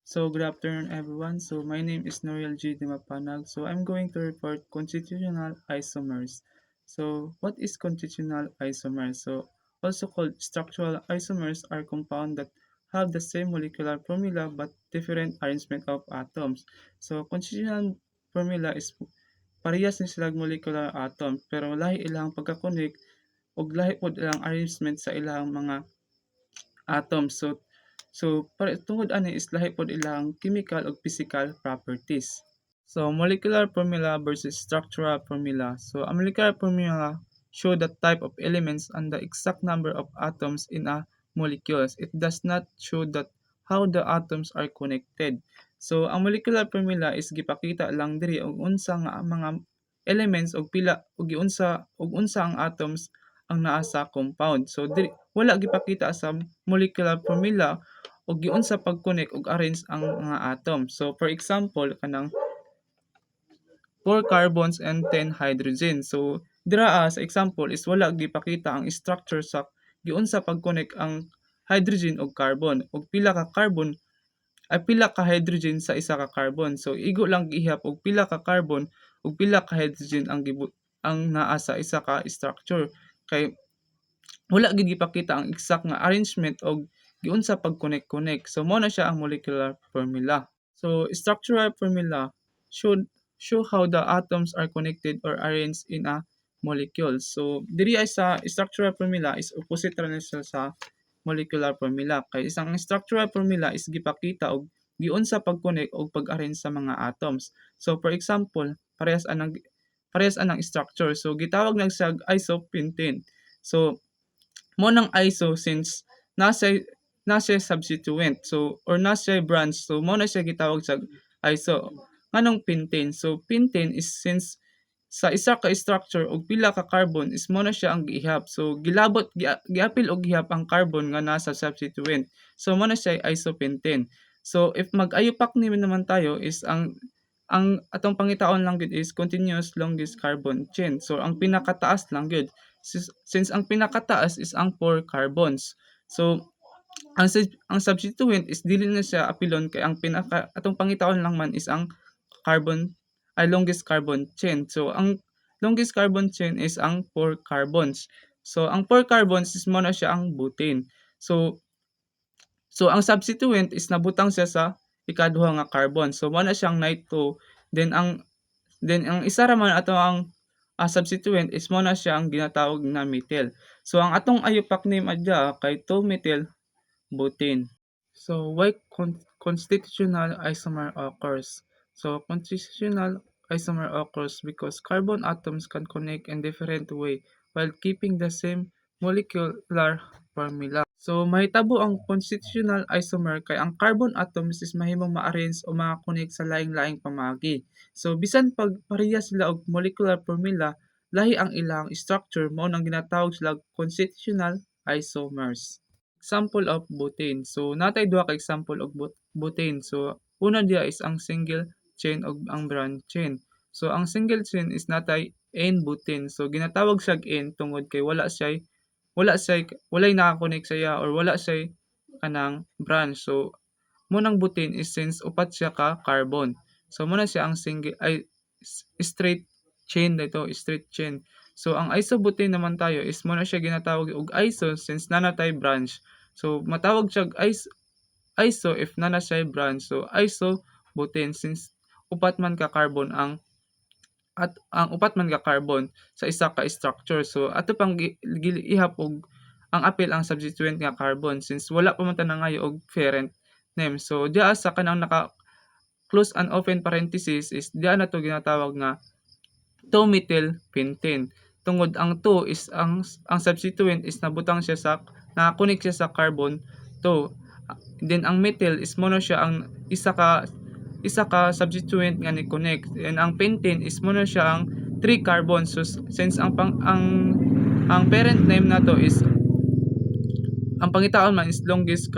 So good afternoon everyone. So my name is Noriel G. Dimapanag. So I'm going to report constitutional isomers. So what is constitutional isomers? So also called structural isomers are compounds that have the same molecular formula but different arrangement of atoms. So constitutional formula is parehas ni silang molecular atom pero lahi ilang pagka-connect ug lahi pod ilang arrangement sa ilang mga atoms. So tungod ani is lahi pod ilang chemical ug physical properties. So molecular formula versus structural formula. So a molecular formula show the type of elements and the exact number of atoms in a molecules. It does not show that how the atoms are connected. So ang molecular formula is gipakita lang diri og unsa nga mga elements og pila og unsa ang atoms ang naa sa compound. So diri wala gipakita sa molecular formula og giunsa pag-connect og arrange ang mga atom. So for example kanang 4 carbons and 10 hydrogen. So dira sa example is wala gipakita ang structure sa giunsa pag-connect ang hydrogen ug carbon ug pila ka carbon ay pila ka hydrogen sa isa ka carbon. So igo lang gihap og pila ka carbon ug pila ka hydrogen ang naa sa isa ka structure kay wala gid gipakita ang exact nga arrangement og giunsa pag-connect. So mao na siya ang molecular formula. So structural formula show how the atoms are connected or arranged in a molecule. So diri ay sa structural formula is opposite ra na siya sa molecular formula kay isang structural formula is gipakita og giunsa pag-connect og pag-arrange sa mga atoms. So for example, parehas anang structure. So gitawag na siya isopentane. So mo nang iso since nasa substituent. So or nasa branch. So mo na siya gitawag sa iso. Nganong pentane? So pentane is since sa isa ka structure og pila ka carbon is mo na siya ang gihap. So giapil og gihap ang carbon nga nasa substituent. So mo na siya isopentane. So if mag-ayupak ni naman tayo is ang atong pangitaon lang gud is continuous longest carbon chain. So ang pinakataas lang gud since ang pinakataas is ang 4 carbons. So ang substituent is dili na siya apilon kay ang pinaka atong pangitaon lang man is ang longest carbon chain. So ang longest carbon chain is ang 4 carbons. So ang 4 carbons is mo na siya ang butane. So ang substituent is nabutang siya sa ikaduha nga carbon. So mo na siyang night 2. Then ang isa ra man ato ang substituent is mo na siya ang ginatawag na methyl. So ang atong ayupak name adya kay 2-methyl butane. So why constitutional isomer occurs? So constitutional isomer occurs because carbon atoms can connect in different way while keeping the same molecular formula. So mahitabo ang constitutional isomer kay ang carbon atoms is mahimong ma-arrange o ma-connect sa laing-laing pamaagi. So bisan pag pareha sila og molecular formula, lahi ang ilang structure mao nang ginatawag sila constitutional isomers. Example of butane. So natay duha ka example og butane. So una diya is ang single chain ug ang branch chain. So ang single chain is natay N-butane. So ginatawag siya N tungod kay walay naka-connect siya or wala siya kanang branch. So mo nang butane is since upat siya ka carbon. So mo na siya ang straight chain dito, straight chain. So ang isobutane naman tayo is mo na siya ginatawag og iso since nanatay branch. So matawag siya iso if nana siya branch. So isobutane since upat man ka carbon ang upat man ka carbon sa isa ka structure. So ato pang ihap og ang apil ang substituent nga carbon since wala pa man ta nangayo og parent name. So diya sa kanang naka close and open parenthesis is diya na to ginatawag nga 2-methyl pentane. Tungod ang 2 is ang substituent is nabutang siya sa naka-connect siya sa carbon 2. Then ang methyl is mono siya ang isa ka substituent nga ni connect. And ang pentane is mono siya ang 3 carbons. So since ang parent name nato is ang pangitaon man is longest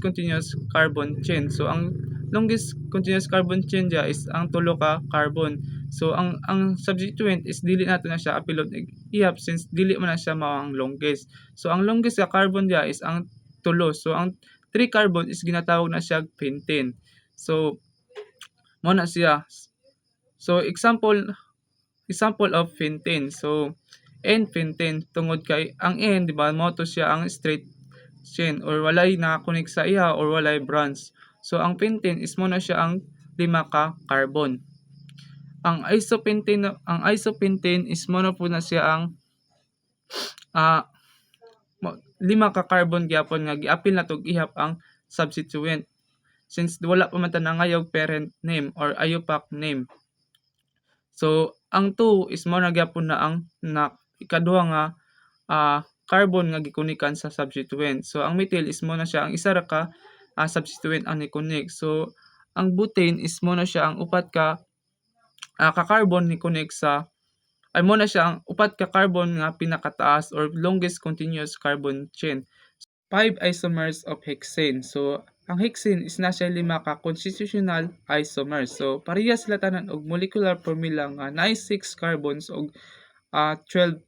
continuous carbon chain. So ang longest continuous carbon chain dia is ang tulo ka carbon. So ang substituent is dili nato na siya apilon ihap since dili man na siya mao ang longest. So ang longest ka carbon dia is ang tulo. So ang 3 carbon is ginatawag na siya pentane. So mo na siya. So example of pentane. So N-pentane tungod kay ang N, di ba, mo to siya ang straight chain or walay nakakonek sa iya or walay branch. So ang pentane is mo na siya ang 5 ka carbon. Ang isopentane is mo na po na siya ang 5 ka carbon gyapon nga giapil na tog ihap ang substituent since wala pa man ta nangayog parent name or IUPAC name. So ang 2 is mo na gyapon na ang ikaduha nga carbon nga gikunikan sa substituent. So ang methyl is mo na siya ang isa ra ka substituent ang nikunik. So ang butane is mo na siya ang upat ka ka-carbon nikunik sa mo na siya ang upat ka carbon nga pinakataas or longest continuous carbon chain. 5 isomers of hexane. So ang hexane is nasa 5 ka constitutional isomers. So pareha sila tanan og molecular formula nga na 6 carbons og 14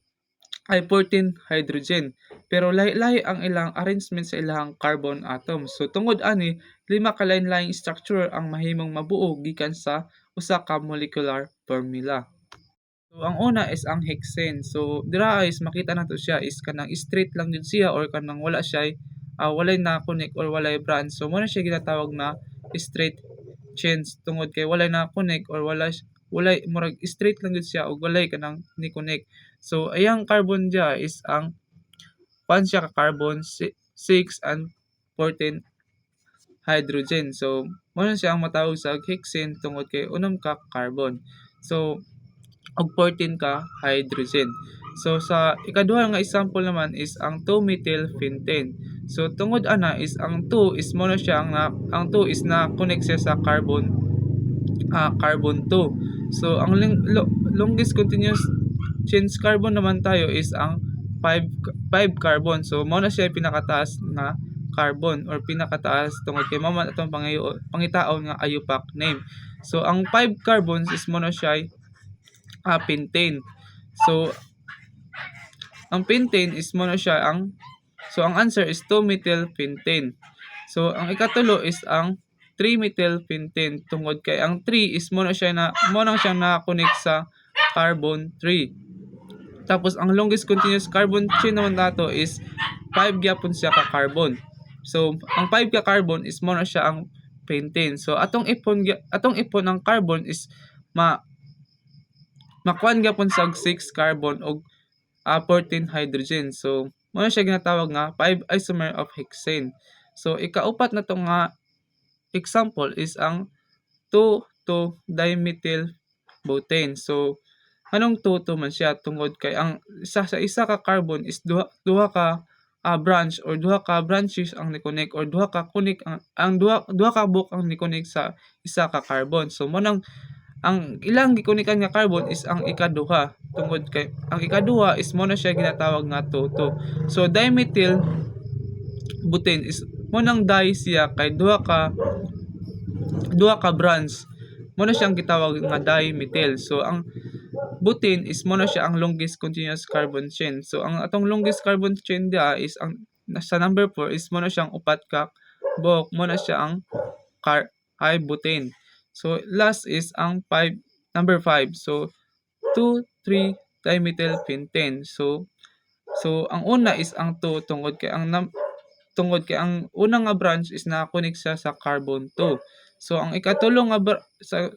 hydrogen. Pero lahi-lahi ang ilang arrangement sa ilang carbon atom. So tungod ani 5 ka lain-laing structure ang mahimong mabuo gikan sa usa ka molecular formula. So ang una is ang hexane. So dira is makita nato siya is kanang straight lang yun siya or kanang wala siya walay na connect or walay branch. So mo na siya ginatawag na straight chains tungod kay walay na connect or walay murag straight lang yun siya o walay kanang ni connect. So ayang carbon dia is ang siya ka carbon 6 and 14 hydrogen. So mo na siya ang matawag sa hexane tungod kay unom ka carbon. So og 14 ka hydrogen. So sa ikaduha nga example naman is ang 2-methyl-pentane. So tungod ana is ang 2 is mo na siya ang 2 is na connect siya sa carbon 2. So ang longest continuous chain carbon naman tayo is ang 5 carbon. So mo na siya pinakataas na carbon or pinakataas tungod kay mao man atong pangitaon nga IUPAC name. So ang 5 carbons is mo na siya pentane. So ang pentane is mo na siya ang answer is 2-methyl-pentane. So ang ikatulo is ang 3-methyl-pentane tungod kay ang 3 is mo na siya na-connect sa carbon 3. Tapos ang longest continuous carbon chain naman nato is 5 gyapon siya ka carbon. So ang 5 ka carbon is mo na siya ang pentane. So atong ipon ang carbon is makuan gyapon sa 6 carbon og 14 hydrogen. So mo na siya ginatawag nga 5 isomer of hexane. So ikaupat na tong nga example is ang 2,2-dimethyl butane. So anong 2 man siya tungod kay ang isa ka carbon is duha ka branch or duha ka branches ang ni-connect or duha ka buok ang ni-connect sa isa ka carbon. So mo nang ang ilang gikunikan nga carbon is ang ikaduha tungod kay ang ikaduha is mo na siya ginatawag nga 2,2. So dimethyl butane is mo nang di siya kay duha ka branch mo na siyang gitawag nga dimethyl. So ang butane is mo na siya ang longest continuous carbon chain. So ang atong longest carbon chain dia is ang sa number 4 is mo na siyang upat ka buok, mo na siya ang butane. So last is ang number 5. So 2,3-dimethyl-pentane. So ang una is ang 2 tungod kay ang unang nga branch is na-connect siya sa carbon 2. So ang ikatulong nga sa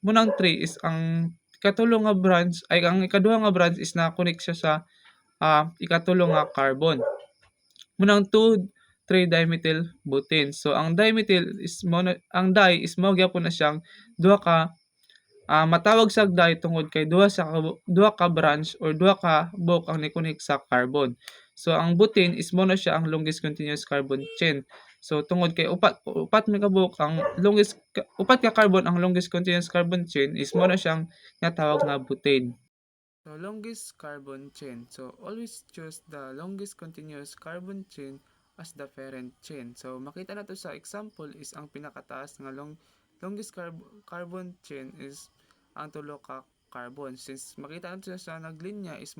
munang 3 is ang ikatulong nga branch ay ang ikaduha nga branch is na-connect siya sa ikatulong nga carbon. Munang 2,3-dimethyl butane. So ang dimethyl is ang di is mao gyapon na siyang duha ka matawag sa di tungod kay duha ka branch or duha ka buok ang ni-connect sa carbon. So ang butane is mo na siya ang longest continuous carbon chain. So tungod kay upat ka buok ang upat ka carbon ang longest continuous carbon chain is mo na siyang natawag nga butane. So longest carbon chain. So always choose the longest continuous carbon chain as the parent chain. So makita nato sa example is ang pinakataas nga longest carbon chain is ang tulo ka carbon. Since makita nato sa naglinya is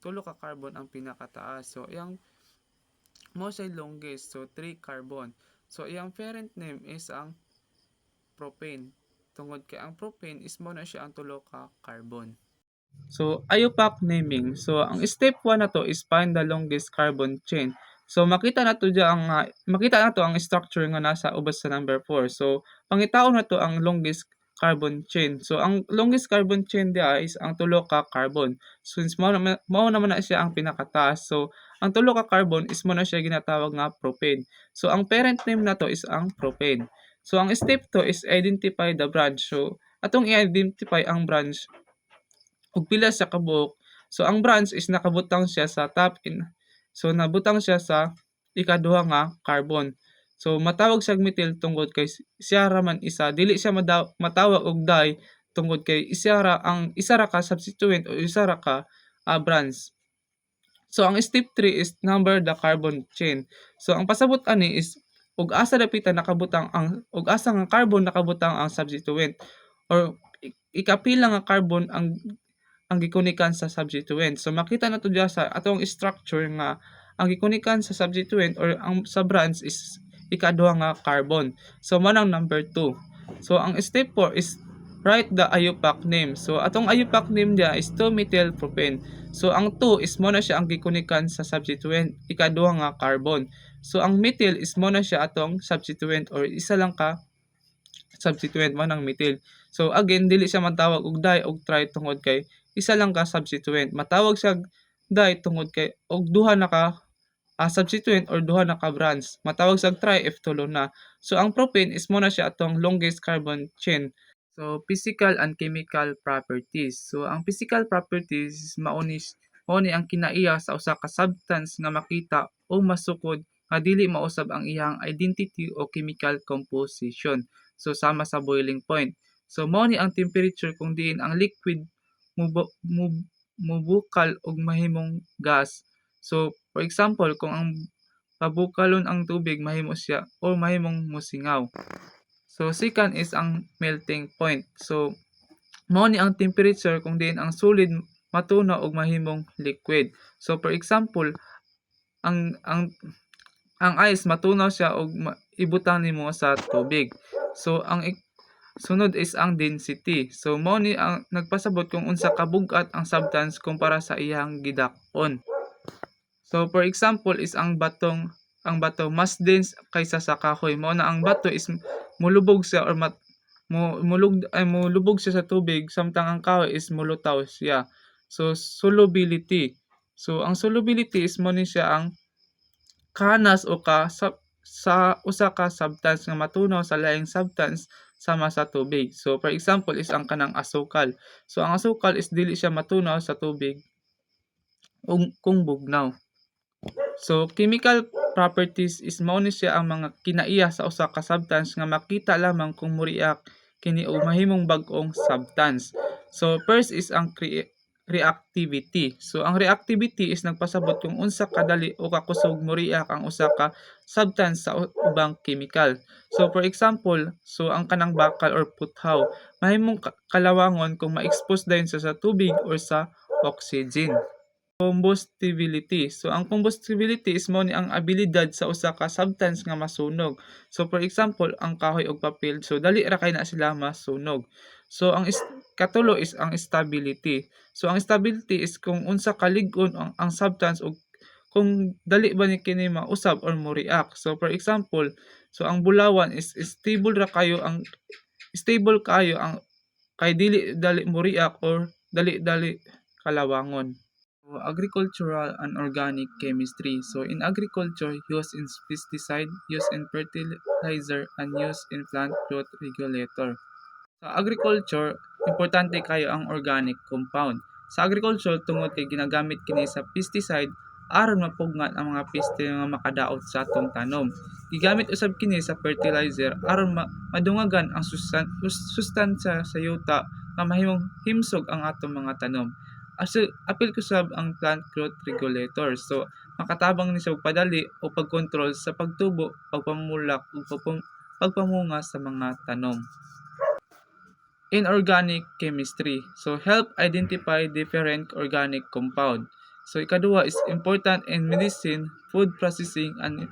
tulo ka carbon ang pinakataas. So yung mo say longest, so 3 carbon. So iyang parent name is ang propane. Tungod kay ang propane is mo na siya ang tulo ka carbon. So, IUPAC naming. So, ang step 1 na to is find the longest carbon chain. So, makita na to ang structure nga nasa ubos sa number 4. So, pangitaon na to ang longest carbon chain. So, ang longest carbon chain dia is ang tulo ka carbon. Since mao naman na siya ang pinakataas. So, ang tulo ka carbon is mo na siya ginatawag nga propane. So, ang parent name na to is ang propane. So, ang step 2 is identify the branch. So, atong i-identify ang branch ug pila siya kabuok. So ang branch is nakabutang siya sa top in. So nabutang siya sa ikaduha nga carbon. So matawag siya methyl tungod kay siya ra man isa dili siya matawag og di tungod kay isa ra ka substituent o isa ra ka branch. So ang step 3 is number the carbon chain. So ang pasabot ani is ug asa dapitan nakabutang ang ug asa nga carbon nakabutang ang substituent or ikapila nga carbon ang gikunikan sa substituent. So makita na to diya sa atong structure nga ang gikunikan sa substituent or ang sa branch is ikaduha nga carbon. So manang number 2. So ang step 4 is write the IUPAC name. So atong IUPAC name diya is 2-methyl propane. So ang 2 is mo na siya ang gikunikan sa substituent, ikaduha nga carbon. So ang methyl is mo na siya atong substituent or isa lang ka substituent man ang methyl. So again dili siya matawag og di og tri tungod kay isa lang ka substituent. Matawag siya di tungod kay og duha na ka substituent or duha na ka branch. Matawag siya tri if tulo na. So ang propane is mo na siya atong longest carbon chain. So physical and chemical properties. So ang physical properties is mauni ang kinaiya sa usa ka substance nga makita o masukod nga dili mausab ang iyang identity o chemical composition. So sama sa boiling point. So mao ni ang temperature kung diin ang liquid mubukal og mahimong gas. So for example, kung ang pabukalon ang tubig mahimo siya o mahimong musingaw. So second is ang melting point. So mao ni ang temperature kung diin ang solid matunaw og mahimong liquid. So for example, ang ice matunaw siya og ibutang nimo sa tubig. So ang sunod is ang density. So mao ni ang nagpasabot kung unsa kabug-at ang substance kumpara sa iyang gidak-on. So for example is ang bato mas dense kaysa sa kahoy. Mao na ang bato is mulubog siya or mulubog siya sa tubig samtang ang kahoy is mulutaw siya. So solubility. So ang solubility is mo ni siya ang kahanas o sa usa ka substance nga matunaw sa laing substance sama sa tubig. So for example is ang kanang asukal. So ang asukal is dili siya matunaw sa tubig kung bugnaw. So chemical properties is mao ni siya ang mga kinaiya sa usa ka substance nga makita lamang kung muriak kini og mahimong bag-ong substance. So first is ang reactivity. So ang reactivity is nagpasabot kung unsa kadali o kakusog moriak ang usa ka substance sa ubang chemical. So for example, so ang kanang bakal or puthaw mahimong kalawangon kung ma-expose dayon sa tubig or sa oxygen. Combustibility. So ang combustibility is mao ni ang abilidad sa usa ka substance nga masunog. So for example, ang kahoy ug papel. So dali ra kay na sila masunog. So ang katulo is ang stability. So ang stability is kung unsa kalig-on ang substance ug kung dali ba ni kini mausab or mo-react. So for example, so ang bulawan is stable kayo ang kay dili dali mo-react or dali kalawangon. So, agricultural and organic chemistry. So in agriculture, use in pesticide, use in fertilizer, and use in plant growth regulator. Sa agriculture, importante kayo ang organic compound. Sa agriculture, tungod kay ginagamit kini sa pesticide aron mapugngan ang mga peste nga makadaot sa atong tanom. Gigamit usab kini sa fertilizer aron madungagan ang sustansya sa yuta nga mahimong himsog ang atong mga tanom. Apil ko sab ang plant growth regulator. So makatabang ni sa padali o pagkontrol sa pagtubo, pagpamulak ug pagpamunga sa mga tanom. Inorganic chemistry. So help identify different organic compound. So ikaduha is important in medicine, food processing, and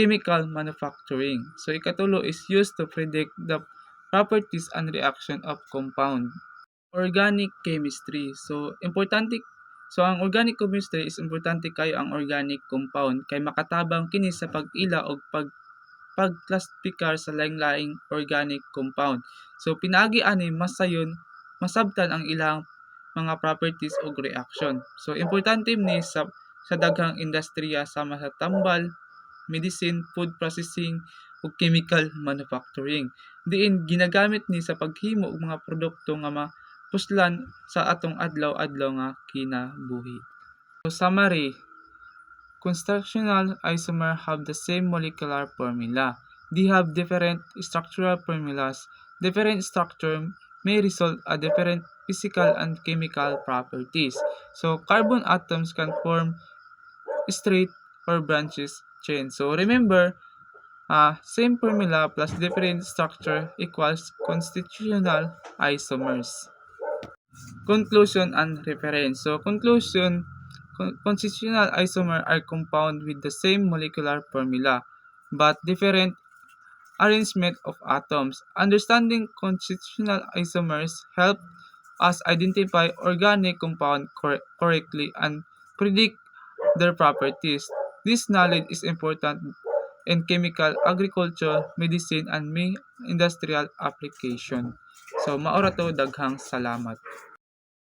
chemical manufacturing. So ikatulo is used to predict the properties and reaction of compound. Organic chemistry. So ang organic chemistry is importante kayo ang organic compound kay makatabang kini sa pag-ila og pagklasipikar sa laing-laing organic compound. So pinaagi ani masayon masabtan ang ilang mga properties ug reaction. So importante ni sa daghang industriya sama sa tambal, medicine, food processing ug chemical manufacturing. Diin ginagamit ni sa paghimo og mga produkto nga mapuslan sa atong adlaw-adlaw nga kinabuhi. So summary, constructional isomer have the same molecular formula. They have different structural formulas. Different structure may result a different physical and chemical properties. So carbon atoms can form straight or branches chain. So remember, same formula plus different structure equals constitutional isomers. Conclusion and reference. So conclusion, constitutional isomers are compound with the same molecular formula but different arrangement of atoms. Understanding constitutional isomers help us identify organic compound correctly and predict their properties. This knowledge is important in chemical, agriculture, medicine, and may industrial application. So, maura to, daghang salamat.